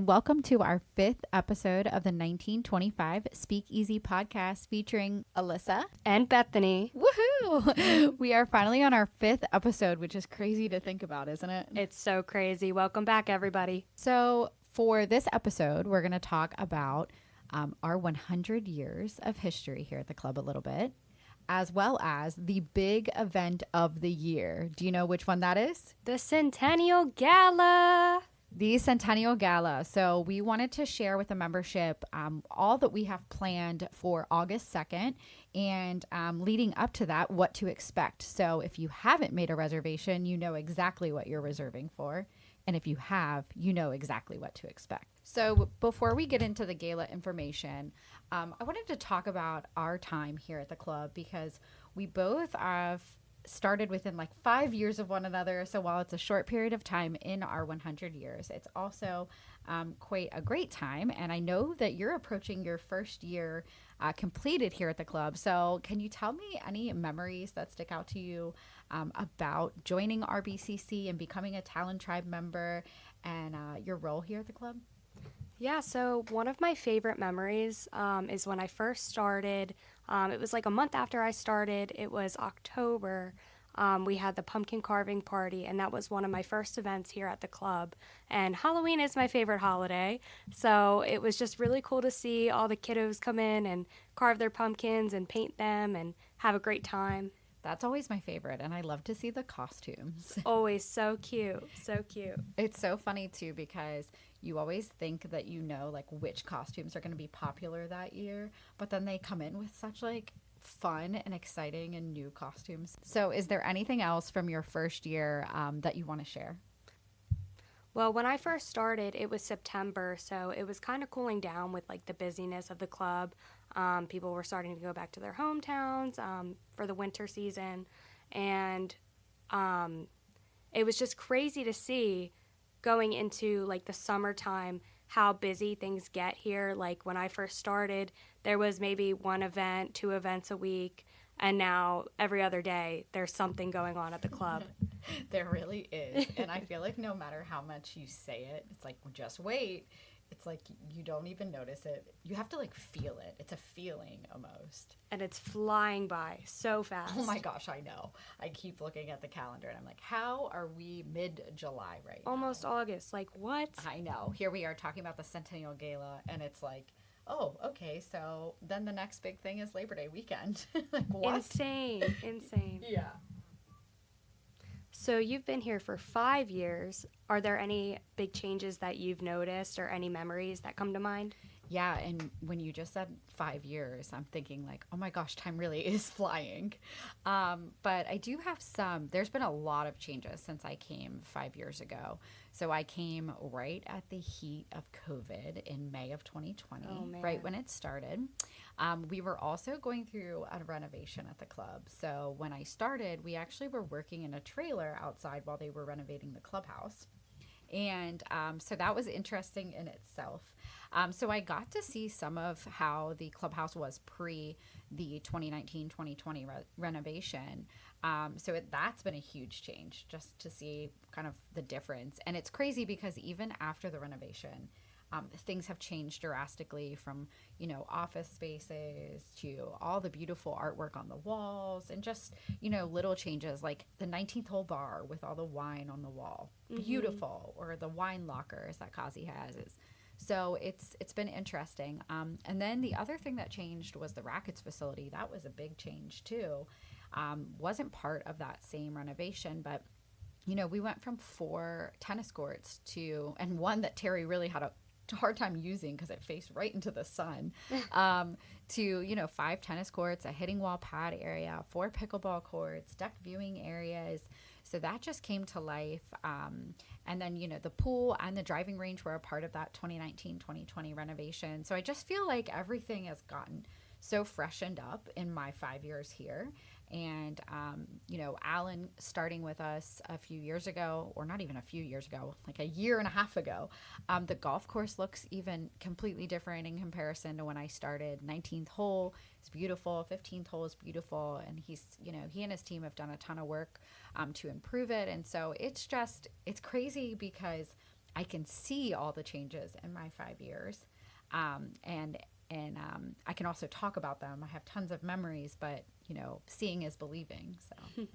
and welcome to our 5th episode of the 1925 Speakeasy podcast featuring Alyssa and Bethany. Woohoo! We are finally on our 5th episode, which is crazy to think about, isn't it? It's so crazy. Welcome back, everybody. So for this episode, we're going to talk about our 100 years of history here at the club a little bit, as well as the big event of the year. Do you know which one that is? The Centennial Gala. The Centennial Gala. So we wanted to share with the membership all that we have planned for August 2nd and leading up to that, what to expect. So if you haven't made a reservation, you know exactly what you're reserving for. And if you have, you know exactly what to expect. So before we get into the gala information, I wanted to talk about our time here at the club because we both have started within like 5 years of one another. So while it's a short period of time in our 100 years, it's also quite a great time. And I know that you're approaching your first year completed here at the club. So can you tell me any memories that stick out to you about joining RBCC and becoming a Talon Tribe member and your role here at the club? Yeah, so one of my favorite memories is when I first started. It was like a month after I started. It was October. We had the pumpkin carving party, and that was one of my first events here at the club. And Halloween is my favorite holiday, so it was just really cool to see all the kiddos come in and carve their pumpkins and paint them and have a great time. That's always my favorite, and I love to see the costumes. Always so cute, so cute. It's so funny, too, because you always think that you know, like, which costumes are going to be popular that year, but then they come in with such, like, fun and exciting and new costumes. So is there anything else from your first year that you want to share? Well, when I first started, it was September, so it was kind of cooling down with like the busyness of the club. People were starting to go back to their hometowns for the winter season, and it was just crazy to see going into like the summertime how busy things get here. Like when I first started, there was maybe one event, 2 events a week, and now every other day there's something going on at the club. There really is. And I feel like no matter how much you say it, it's like, just wait. It's like you don't even notice it. You have to like feel it. It's a feeling almost. And it's flying by so fast. Oh my gosh, I know. I keep looking at the calendar and I'm like, how are we mid-July right now? Almost August. Like what? I know. Here we are talking about the Centennial Gala and it's like, oh, okay, so then the next big thing is Labor Day weekend. Like what? Insane. Yeah. So you've been here for 5 years. Are there any big changes that you've noticed or any memories that come to mind? Yeah, and when you just said 5 years, I'm thinking like, oh my gosh, time really is flying. But I do have there's been a lot of changes since I came 5 years ago. So I came right at the heat of COVID in May of 2020, right when it started. We were also going through a renovation at the club. So when I started, we actually were working in a trailer outside while they were renovating the clubhouse. And so that was interesting in itself. So I got to see some of how the clubhouse was pre the 2019-2020 renovation. So that's been a huge change just to see kind of the difference. And it's crazy because even after the renovation, things have changed drastically from, office spaces to all the beautiful artwork on the walls and just, little changes like the 19th hole bar with all the wine on the wall. Beautiful. Or the wine lockers that Kazi has. So it's been interesting. And then the other thing that changed was the rackets facility. That was a big change too. Wasn't part of that same renovation, but we went from 4 tennis courts and one that Terry really had a hard time using because it faced right into the sun, to 5 tennis courts, a hitting wall pad area, 4 pickleball courts, deck viewing areas. So that just came to life. And then, the pool and the driving range were a part of that 2019-2020 renovation. So I just feel like everything has gotten so freshened up in my 5 years here. And, Alan starting with us a few years ago, or not even a few years ago, like a year and a half ago, the golf course looks even completely different in comparison to when I started. 19th hole is beautiful. 15th hole is beautiful. And he and his team have done a ton of work to improve it. And so it's crazy because I can see all the changes in my 5 years. And I can also talk about them. I have tons of memories, but seeing is believing. So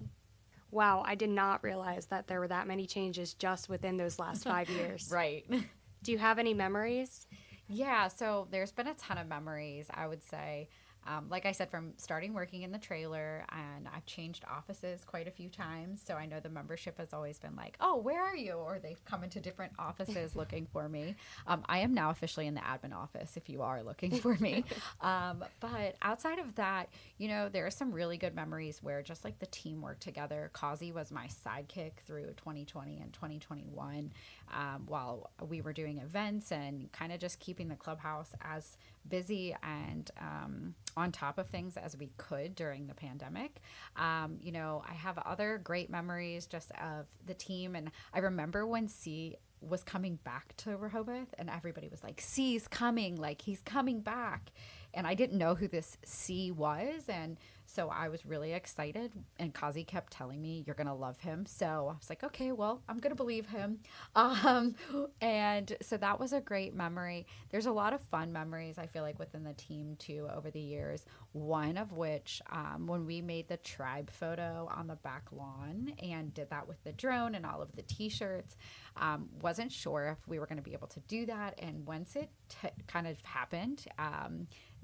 Wow, I did not realize that there were that many changes just within those last 5 years. right. Do you have any memories? Yeah, so there's been a ton of memories, I would say. Like I said, from starting working in the trailer, and I've changed offices quite a few times. So I know the membership has always been like, oh, where are you? Or they've come into different offices looking for me. I am now officially in the admin office if you are looking for me. But outside of that, there are some really good memories where just like the team worked together. Kazi was my sidekick through 2020 and 2021 while we were doing events and kind of just keeping the clubhouse as busy and on top of things as we could during the pandemic. I have other great memories just of the team. And I remember when C was coming back to Rehoboth and everybody was like, C's coming, like he's coming back. And I didn't know who this C was. And so I was really excited. And Kazi kept telling me, you're going to love him. So I was like, okay, well, I'm going to believe him. And so that was a great memory. There's a lot of fun memories, I feel like, within the team, too, over the years. One of which, when we made the tribe photo on the back lawn and did that with the drone and all of the T-shirts, wasn't sure if we were going to be able to do that. And once it kind of happened,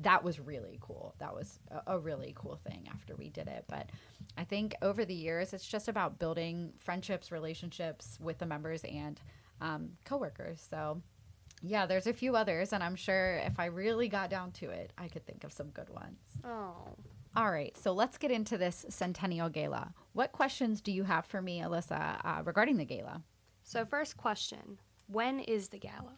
that was really cool. That was a really cool thing after we did it. But I think over the years, it's just about building friendships, relationships with the members and coworkers. So yeah, there's a few others, and I'm sure if I really got down to it, I could think of some good ones. Oh. All right, so let's get into this Centennial Gala. What questions do you have for me, Alyssa, regarding the gala? So first question, when is the gala?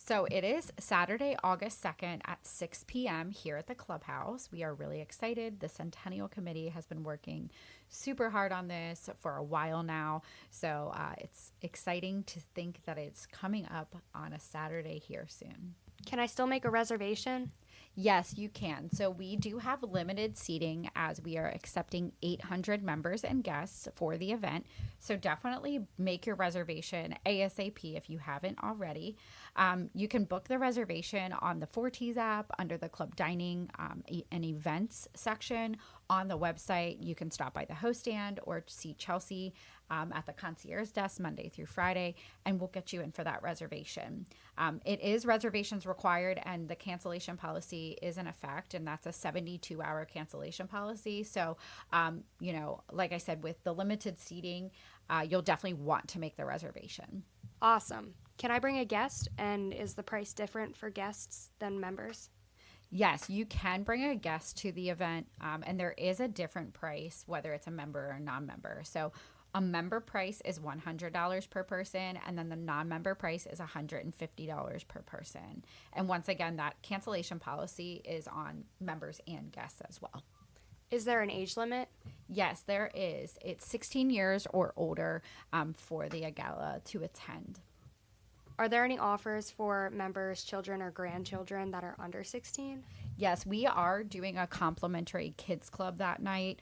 So it is Saturday, August 2nd at 6 p.m. here at the clubhouse. We are really excited. The Centennial Committee has been working super hard on this for a while now. So it's exciting to think that it's coming up on a Saturday here soon. Can I still make a reservation? Yes, you can. So we do have limited seating as we are accepting 800 members and guests for the event. So definitely make your reservation ASAP if you haven't already. You can book the reservation on the 4Ts app under the club dining and events section on the website. You can stop by the host stand or see Chelsea at the concierge desk Monday through Friday, and we'll get you in for that reservation. It is reservations required, and the cancellation policy is in effect, and that's a 72-hour cancellation policy. So, like I said, with the limited seating, you'll definitely want to make the reservation. Awesome. Can I bring a guest, and is the price different for guests than members? Yes, you can bring a guest to the event, and there is a different price, whether it's a member or a non-member. So a member price is $100 per person, and then the non-member price is $150 per person. And once again, that cancellation policy is on members and guests as well. Is there an age limit? Yes, there is. It's 16 years or older for the gala to attend. Are there any offers for members' children or grandchildren that are under 16? Yes, we are doing a complimentary kids club that night.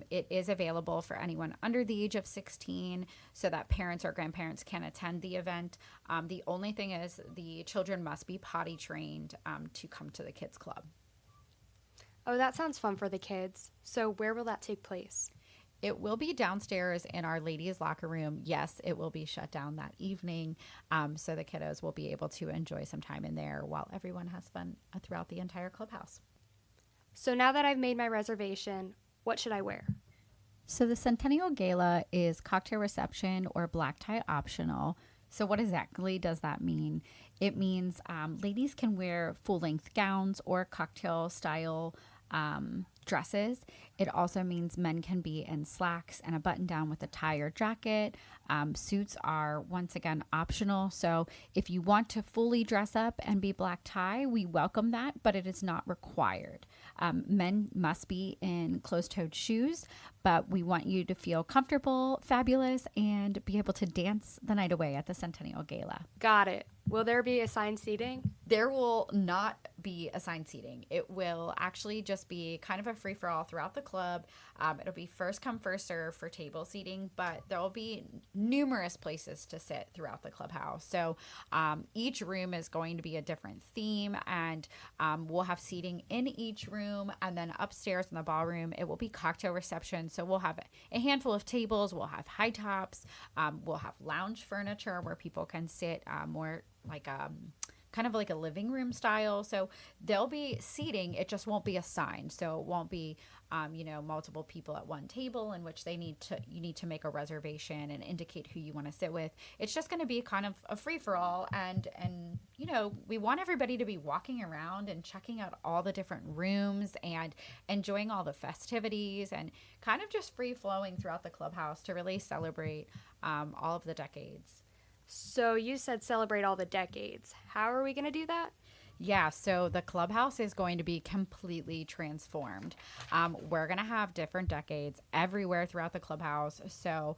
It is available for anyone under the age of 16 so that parents or grandparents can attend the event. The only thing is the children must be potty trained to come to the kids club. Oh, that sounds fun for the kids. So where will that take place? It will be downstairs in our ladies' locker room. Yes, it will be shut down that evening, so the kiddos will be able to enjoy some time in there while everyone has fun throughout the entire clubhouse. So now that I've made my reservation, what should I wear? So the Centennial Gala is cocktail reception or black tie optional. So what exactly does that mean? It means ladies can wear full-length gowns or cocktail-style dresses. It also means men can be in slacks and a button down with a tie or jacket. Suits are once again optional. So if you want to fully dress up and be black tie, we welcome that, but it is not required. Men must be in closed-toed shoes, but we want you to feel comfortable, fabulous, and be able to dance the night away at the Centennial Gala. Got it. Will there be assigned seating? There will not be assigned seating. It will actually just be kind of a free for all throughout the club. It'll be first come, first serve for table seating, but there will be numerous places to sit throughout the clubhouse. So each room is going to be a different theme, and we'll have seating in each room. And then upstairs in the ballroom, it will be cocktail reception. So we'll have a handful of tables, we'll have high tops, we'll have lounge furniture where people can sit more like kind of like a living room style. So there'll be seating. It just won't be assigned. So it won't be, multiple people at one table in which you need to make a reservation and indicate who you want to sit with. It's just going to be kind of a free for all. And, we want everybody to be walking around and checking out all the different rooms and enjoying all the festivities and kind of just free flowing throughout the clubhouse to really celebrate all of the decades. So you said celebrate all the decades. How are we going to do that? Yeah, so the clubhouse is going to be completely transformed. We're going to have different decades everywhere throughout the clubhouse. So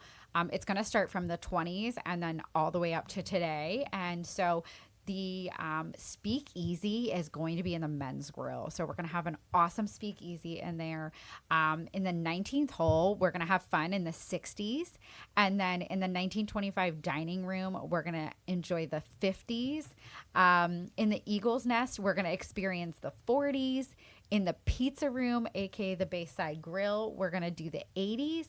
it's going to start from the 20s and then all the way up to today. And so the speakeasy is going to be in the men's grill. So we're going to have an awesome speakeasy in there. In the 19th hole, we're going to have fun in the 60s. And then in the 1925 dining room, we're going to enjoy the 50s. In the Eagle's Nest, we're going to experience the 40s. In the pizza room, aka the Bayside Grill, we're going to do the 80s.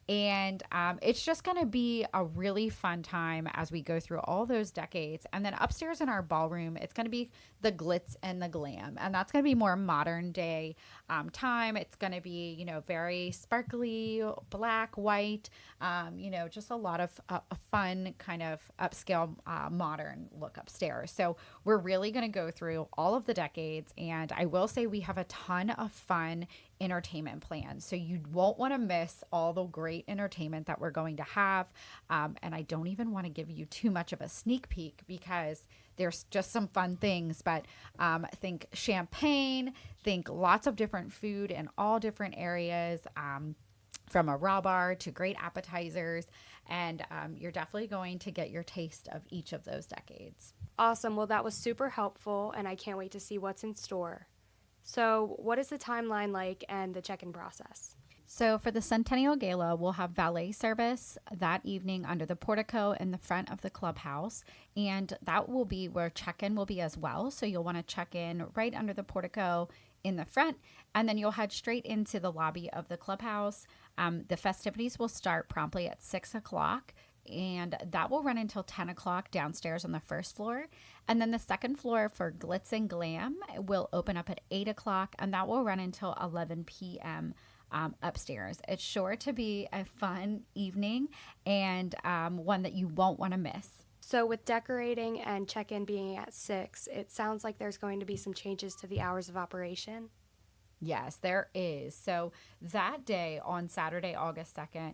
And it's just going to be a really fun time as we go through all those decades. And then upstairs in our ballroom, it's going to be the glitz and the glam. And that's going to be more modern day time. It's going to be, very sparkly, black, white, just a lot of fun kind of upscale, modern look upstairs. So we're really going to go through all of the decades. And I will say we have a ton of fun entertainment plans. So you won't want to miss all the great entertainment that we're going to have. And I don't even want to give you too much of a sneak peek because there's just some fun things. But think champagne, think lots of different food in all different areas. From a raw bar to great appetizers. And you're definitely going to get your taste of each of those decades. Awesome. Well, that was super helpful, and I can't wait to see what's in store. So what is the timeline like and the check-in process? So for the Centennial Gala, we'll have valet service that evening under the portico in the front of the clubhouse. And that will be where check-in will be as well. So you'll want to check in right under the portico in the front, and then you'll head straight into the lobby of the clubhouse. The festivities will start promptly at 6 o'clock. And that will run until 10 o'clock downstairs on the first floor. And then the second floor for Glitz and Glam will open up at 8 o'clock, and that will run until 11 p.m. Upstairs. It's sure to be a fun evening and one that you won't want to miss. So with decorating and check-in being at 6, it sounds like there's going to be some changes to the hours of operation. Yes, there is. So that day on Saturday, August 2nd,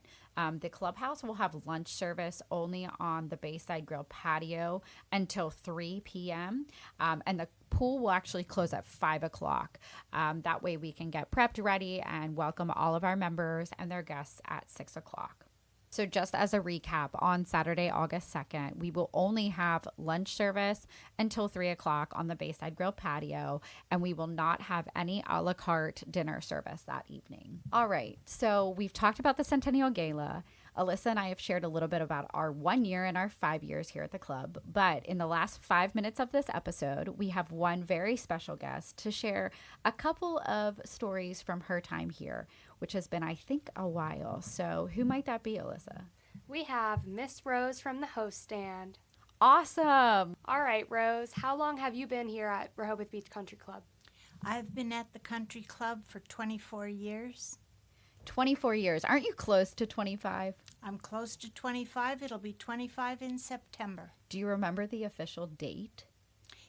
the clubhouse will have lunch service only on the Bayside Grill patio until 3 p.m. And the pool will actually close at 5 o'clock. That way we can get prepped ready and welcome all of our members and their guests at 6 o'clock. So just as a recap, on Saturday, August 2nd, we will only have lunch service until 3 o'clock on the Bayside Grill patio, and we will not have any a la carte dinner service that evening. All right, so we've talked about the Centennial Gala. Alyssa and I have shared a little bit about our 1 year and our 5 years here at the club. But in the last 5 minutes of this episode, we have one very special guest to share a couple of stories from her time here, which has been, I think, a while. So who might that be, Alyssa? We have Miss Rose from the host stand. Awesome. All right, Rose, how long have you been here at Rehoboth Beach Country Club? I've been at the country club for 24 years. 24 years. Aren't you close to 25? I'm close to 25. It'll be 25 in September. Do you remember the official date?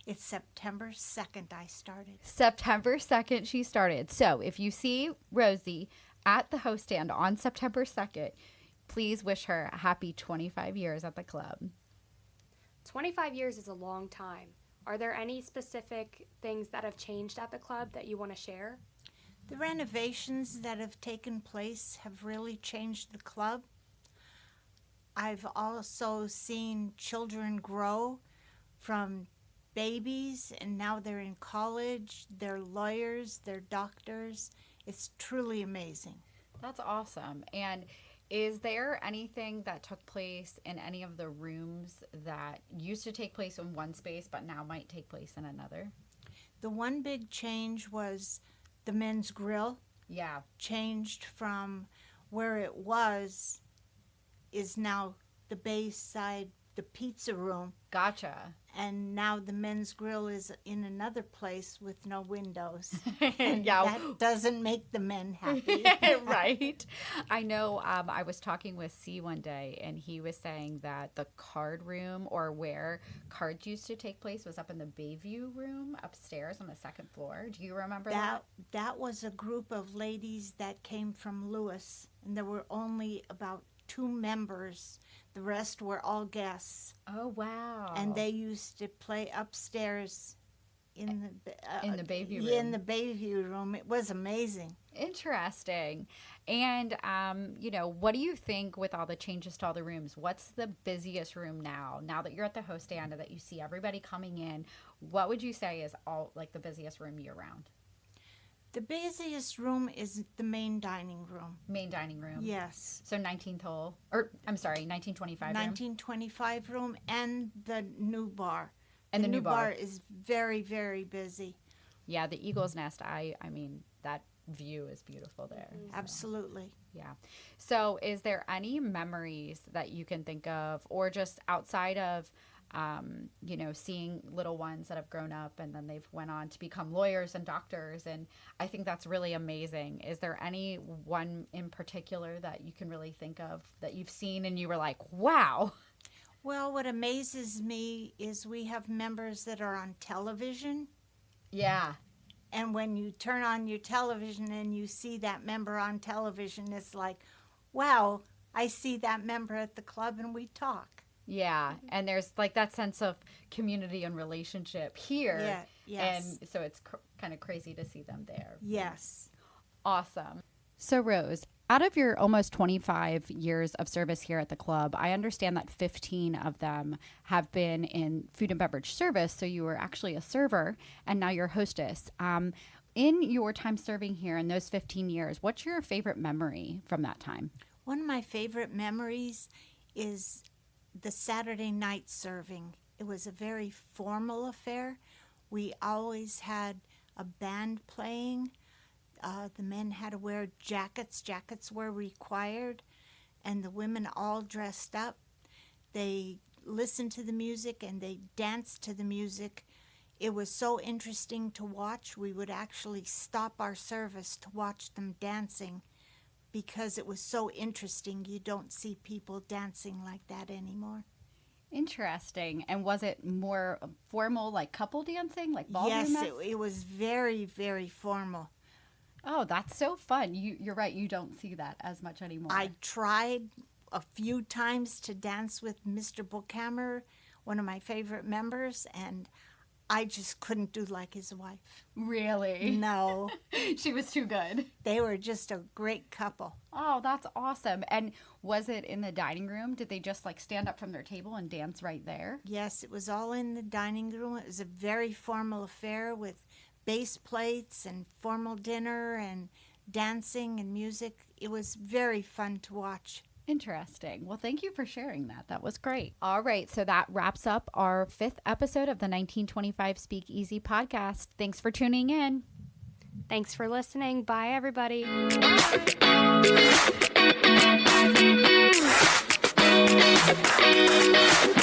It's September 2nd I started. September 2nd she started. So if you see Rosie at the host stand on September 2nd, please wish her a happy 25 years at the club. 25 years is a long time. Are there any specific things that have changed at the club that you want to share? The renovations that have taken place have really changed the club. I've also seen children grow from babies, and now they're in college. They're lawyers, they're doctors. It's truly amazing. That's awesome. And is there anything that took place in any of the rooms that used to take place in one space but now might take place in another? The one big change was the men's grill Yeah. changed from where it was, is now the Bayside, the pizza room. Gotcha. And now the men's grill is in another place with no windows. And Yeah. that doesn't make the men happy. Right. I know I was talking with C one day, and he was saying that the card room, or where cards used to take place, was up in the Bayview room upstairs on the second floor. Do you remember that? That was a group of ladies that came from Lewis, and there were only about 2 members. The rest were all guests. Oh, wow. And they used to play upstairs in In the Bayview Yeah, in room. the Bayview room. It was amazing. Interesting. And, what do you think with all the changes to all the rooms? What's the busiest room now? Now that you're at the host stand and that you see everybody coming in, what would you say is the busiest room year round? The busiest room is the main dining room. Main dining room. Yes. So 1925 room. 1925 room and the new bar. And the new bar. is very, very busy. Yeah, the Eagle's Nest, I mean, that view is beautiful there. So, Absolutely. yeah. So is there any memories that you can think of, or just outside of, seeing little ones that have grown up and then they've went on to become lawyers and doctors, and I think that's really amazing. Is there any one in particular that you can really think of that you've seen and you were like, wow? Well, what amazes me is we have members that are on television. Yeah. And when you turn on your television and you see that member on television, it's like, wow, I see that member at the club and we talk. Yeah, and there's that sense of community and relationship here. Yeah, yes. And so it's kind of crazy to see them there. Yes. Awesome. So Rose, out of your almost 25 years of service here at the club, I understand that 15 of them have been in food and beverage service. So you were actually a server and now you're hostess. In your time serving here in those 15 years, what's your favorite memory from that time? One of my favorite memories is the Saturday night serving. It was a very formal affair. We always had a band playing. The men had to wear jackets. Jackets were required. And the women all dressed up. They listened to the music and they danced to the music. It was so interesting to watch. We would actually stop our service to watch them dancing because it was so interesting. You don't see people dancing like that anymore. Interesting. And was it more formal, like couple dancing, like ballroom? Yes, it was very, very formal. Oh, that's so fun. You're right. You don't see that as much anymore. I tried a few times to dance with Mr. Bookhammer, one of my favorite members, and I just couldn't do like his wife. Really? No. She was too good. They were just a great couple. Oh, that's awesome. And was it in the dining room? Did they just stand up from their table and dance right there? Yes, it was all in the dining room. It was a very formal affair with base plates and formal dinner and dancing and music. It was very fun to watch. Interesting. Well, thank you for sharing that. That was great. All right. So that wraps up our 5th episode of the 1925 Speak Easy podcast. Thanks for tuning in. Thanks for listening. Bye, everybody. Bye.